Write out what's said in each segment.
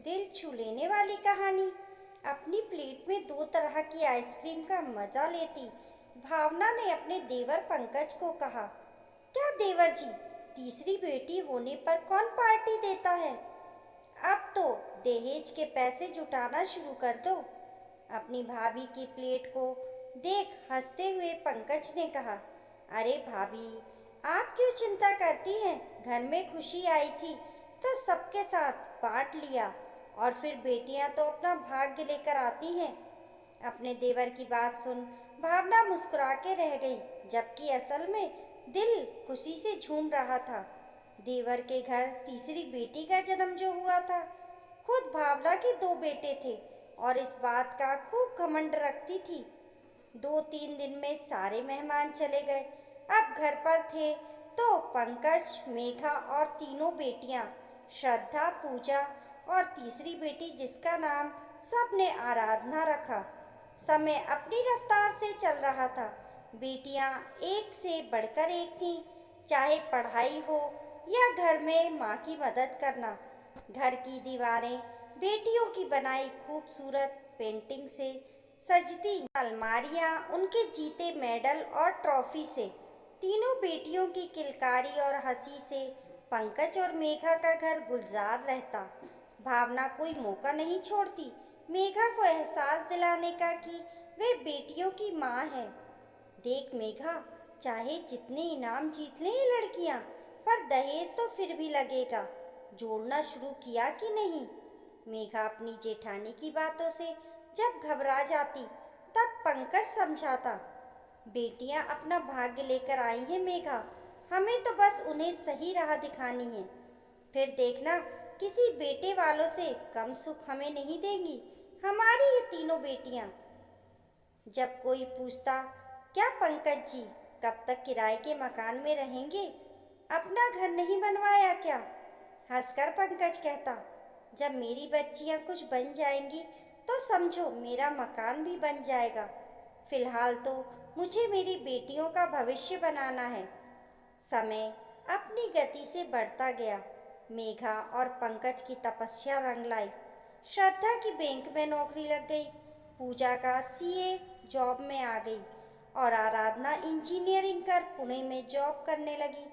दिल छू लेने वाली कहानी। अपनी प्लेट में दो तरह की आइसक्रीम का मजा लेती भावना ने अपने देवर पंकज को कहा, क्या देवर जी, तीसरी बेटी होने पर कौन पार्टी देता है? अब तो दहेज के पैसे जुटाना शुरू कर दो। अपनी भाभी की प्लेट को देख हंसते हुए पंकज ने कहा, अरे भाभी, आप क्यों चिंता करती हैं? घर में खुशी आई थी तो सबके साथ बांट लिया, और फिर बेटियां तो अपना भाग्य लेकर आती हैं। अपने देवर की बात सुन भावना मुस्कुरा के रह गई, जबकि असल में दिल खुशी से झूम रहा था। देवर के घर तीसरी बेटी का जन्म जो हुआ था, खुद भावना के दो बेटे थे और इस बात का खूब घमंड रखती थी। 2-3 दिन में सारे मेहमान चले गए। अब घर पर थे तो पंकज, मेघा और तीनों बेटियां, श्रद्धा, पूजा और तीसरी बेटी जिसका नाम सबने आराधना रखा। समय अपनी रफ्तार से चल रहा था। बेटियां एक से बढ़कर एक थीं, चाहे पढ़ाई हो या घर में माँ की मदद करना। घर की दीवारें बेटियों की बनाई खूबसूरत पेंटिंग से सजती, अलमारियां उनके जीते मेडल और ट्रॉफी से। तीनों बेटियों की किलकारी और हंसी से पंकज और मेघा का घर गुलजार रहता। भावना कोई मौका नहीं छोड़ती मेघा को एहसास दिलाने का कि वे बेटियों की माँ है। देख मेघा, चाहे जितने इनाम जीत लें ये लड़कियाँ, पर दहेज तो फिर भी लगेगा। जोड़ना शुरू किया कि नहीं? मेघा अपनी जेठानी की बातों से जब घबरा जाती तब पंकज समझाता, बेटियां अपना भाग्य लेकर आई हैं मेघा, हमें तो बस उन्हें सही राह दिखानी है। फिर देखना, किसी बेटे वालों से कम सुख हमें नहीं देंगी हमारी ये तीनों बेटियां। जब कोई पूछता, क्या पंकज जी कब तक किराए के मकान में रहेंगे, अपना घर नहीं बनवाया क्या? हंसकर पंकज कहता, जब मेरी बच्चियां कुछ बन जाएंगी तो समझो मेरा मकान भी बन जाएगा। फिलहाल तो मुझे मेरी बेटियों का भविष्य बनाना है। समय अपनी गति से बढ़ता गया। मेघा और पंकज की तपस्या रंग लाई। श्रद्धा की बैंक में नौकरी लग गई, पूजा का सीए जॉब में आ गई और आराधना इंजीनियरिंग कर पुणे में जॉब करने लगी।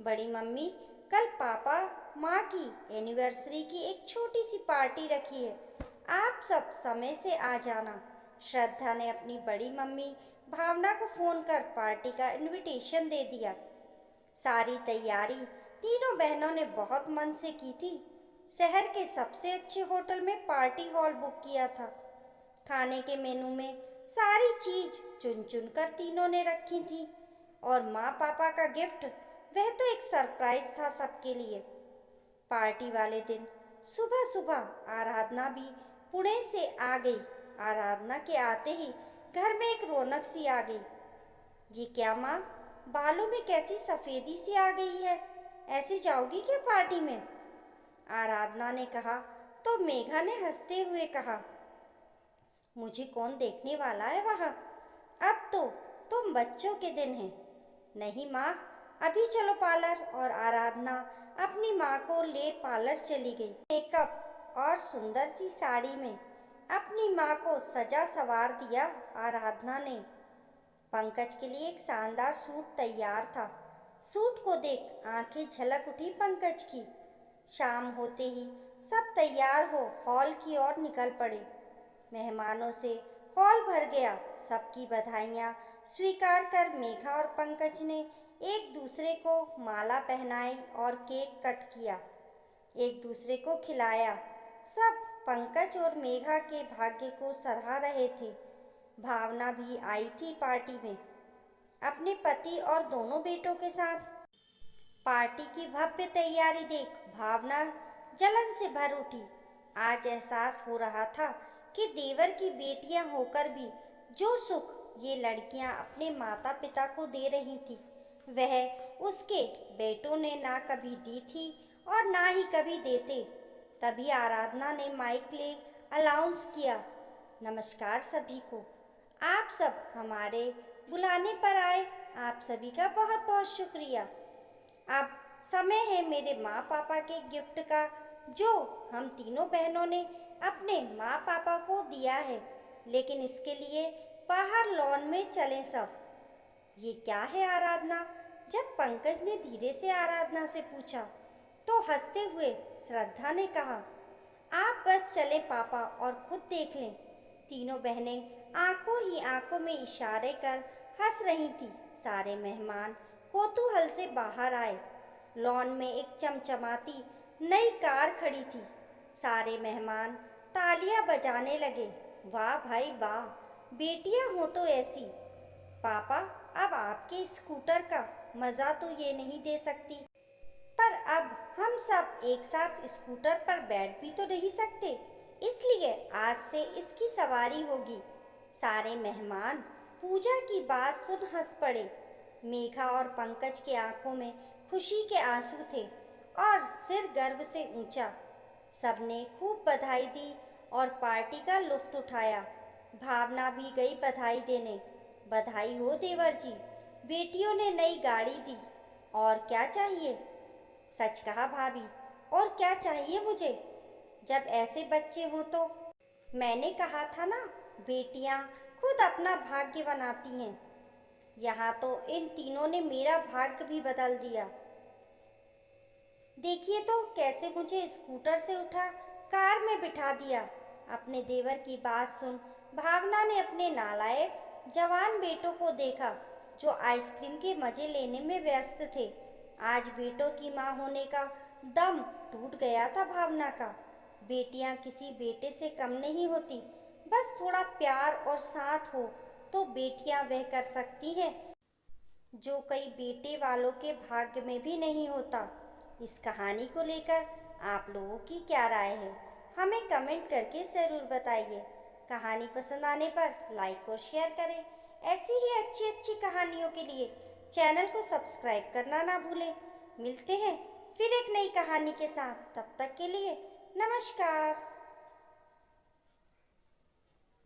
बड़ी मम्मी, कल पापा माँ की एनिवर्सरी की एक छोटी सी पार्टी रखी है, आप सब समय से आ जाना। श्रद्धा ने अपनी बड़ी मम्मी भावना को फ़ोन कर पार्टी का इनविटेशन दे दिया। सारी तैयारी तीनों बहनों ने बहुत मन से की थी। शहर के सबसे अच्छे होटल में पार्टी हॉल बुक किया था। खाने के मेनू में सारी चीज चुन चुन कर तीनों ने रखी थी, और माँ पापा का गिफ्ट, वह तो एक सरप्राइज था सबके लिए। पार्टी वाले दिन सुबह सुबह आराधना भी पुणे से आ गई। आराधना के आते ही घर में एक रौनक सी आ गई। ये क्या माँ, बालों में कैसी सफ़ेदी सी आ गई है, ऐसे जाओगी क्या पार्टी में? आराधना ने कहा तो मेघा ने हंसते हुए कहा, मुझे कौन देखने वाला है वहाँ, अब तो तुम बच्चों के दिन हैं। नहीं माँ, अभी चलो पार्लर। और आराधना अपनी माँ को ले पार्लर चली गई। मेकअप और सुंदर सी साड़ी में अपनी माँ को सजा सवार दिया आराधना ने। पंकज के लिए एक शानदार सूट तैयार था। सूट को देख आंखें झलक उठी पंकज की। शाम होते ही सब तैयार हो हॉल की ओर निकल पड़े। मेहमानों से हॉल भर गया। सबकी बधाइयाँ स्वीकार कर मेघा और पंकज ने एक दूसरे को माला पहनाई और केक कट किया, एक दूसरे को खिलाया। सब पंकज और मेघा के भाग्य को सराह रहे थे। भावना भी आई थी पार्टी में, अपने पति और दोनों बेटों के साथ। पार्टी की भव्य तैयारी देख भावना जलन से भर उठी। आज एहसास हो रहा था कि देवर की बेटियां होकर भी जो सुख ये लड़कियां अपने माता पिता को दे रही थी, वह उसके बेटों ने ना कभी दी थी और ना ही कभी देते। तभी आराधना ने माइक ले अनाउंस किया, नमस्कार सभी को, आप सब हमारे बुलाने पर आए, आप सभी का बहुत बहुत शुक्रिया। अब समय है मेरे माँ पापा के गिफ्ट का जो हम तीनों बहनों ने अपने माँ पापा को दिया है, लेकिन इसके लिए बाहर लॉन में चलें सब। ये क्या है आराधना? जब पंकज ने धीरे से आराधना से पूछा तो हंसते हुए श्रद्धा ने कहा, आप बस चले पापा और खुद देख लें। तीनों बहनें आंखों ही आंखों में इशारे कर हंस रही थी। सारे मेहमान कौतूहल से बाहर आए। लॉन में एक चमचमाती नई कार खड़ी थी। सारे मेहमान तालियां बजाने लगे। वाह भाई वाह, बेटियां हो तो ऐसी। पापा, अब आपके स्कूटर का मज़ा तो ये नहीं दे सकती, पर अब हम सब एक साथ स्कूटर पर बैठ भी तो नहीं सकते, इसलिए आज से इसकी सवारी होगी। सारे मेहमान पूजा की बात सुन हंस पड़े। मेघा और पंकज के आंखों में खुशी के आंसू थे और सिर गर्व से ऊंचा। सबने खूब बधाई दी और पार्टी का लुत्फ उठाया। भावना भी गई बधाई देने। बधाई हो देवर जी, बेटियों ने नई गाड़ी दी, और क्या चाहिए? सच कहा भाभी, और क्या चाहिए मुझे? जब ऐसे बच्चे हों तो। मैंने कहा था ना, बेटियां खुद अपना भाग्य बनाती हैं। यहाँ तो इन तीनों ने मेरा भाग्य भी बदल दिया। देखिए तो कैसे मुझे स्कूटर से उठा कार में बिठा दिया। अपने देवर की बात सुन भावना ने अपने नालायक जवान बेटों को देखा, जो आइसक्रीम के मज़े लेने में व्यस्त थे। आज बेटों की माँ होने का दम टूट गया था भावना का। बेटियाँ किसी बेटे से कम नहीं होती, बस थोड़ा प्यार और साथ हो तो बेटियाँ वह कर सकती हैं जो कई बेटे वालों के भाग्य में भी नहीं होता। इस कहानी को लेकर आप लोगों की क्या राय है, हमें कमेंट करके ज़रूर बताइए। कहानी पसंद आने पर लाइक और शेयर करें। ऐसी ही अच्छी अच्छी कहानियों के लिए चैनल को सब्सक्राइब करना ना भूलें। मिलते हैं फिर एक नई कहानी के साथ, तब तक के लिए नमस्कार।